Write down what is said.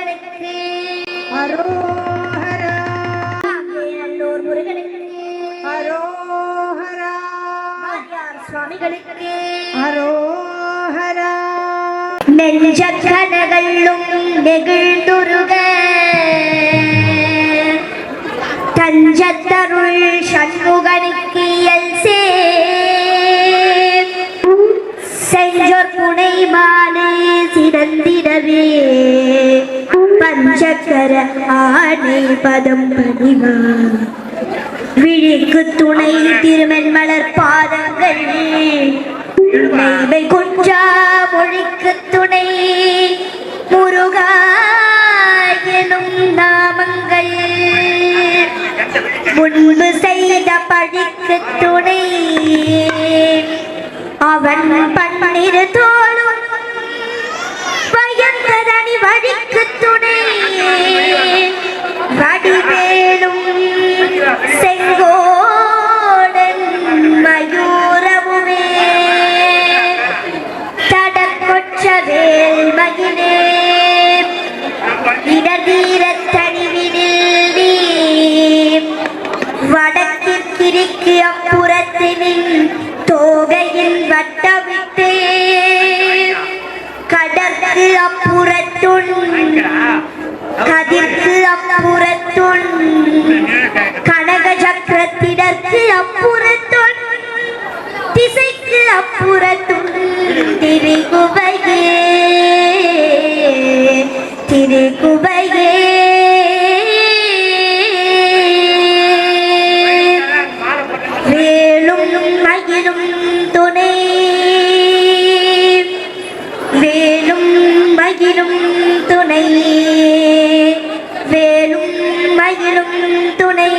முருகனுக்கு அரோஹரா. நல்லூர் முருகனுக்கு அரோஹரா. சுவாமிகளுக்கு அரோஹரா. நெஞ்ச கனகளும் நெகிழ்ந்துருக தஞ்சத்தருள் சண்முகனுக்கு செஞ்சோர் புனை மாலை சிறந்திடவே பஞ்சக்கர ஆணை பதம் பணிவா விழிக்கு துணை திருமென் மலர் பாதங்கள் நெய்வை குஞ்சா மொழிக்கு துணை முருகா எனும் நாமங்கள் முன்பு செய்த பழிக்கு துணை அவன் பன்னிரு தோளும் பயந்ததனி வழிக்கு துணை வடிவேலும் செங்கோடன் மயூரமுமே தடக்கொற்ற வேல் மகிழே இடதீரத் தனிவினில் நீ வடக்கிற்கு அப்புறத்தினின் தோகையில் வட்டமிட்டே கடற்கு அப்புறத்துள் கதிர்க்கு அப்புறத்துள் கனக சக்கரத்திடற்கு அப்புறத்துள் திசைக்கு அப்புறத்துள் திரிகுவையே திரிகுவையே வேலும் மயிலும் துணை வேலும் மயிலும் துணை வேலும் மயிலும் துணை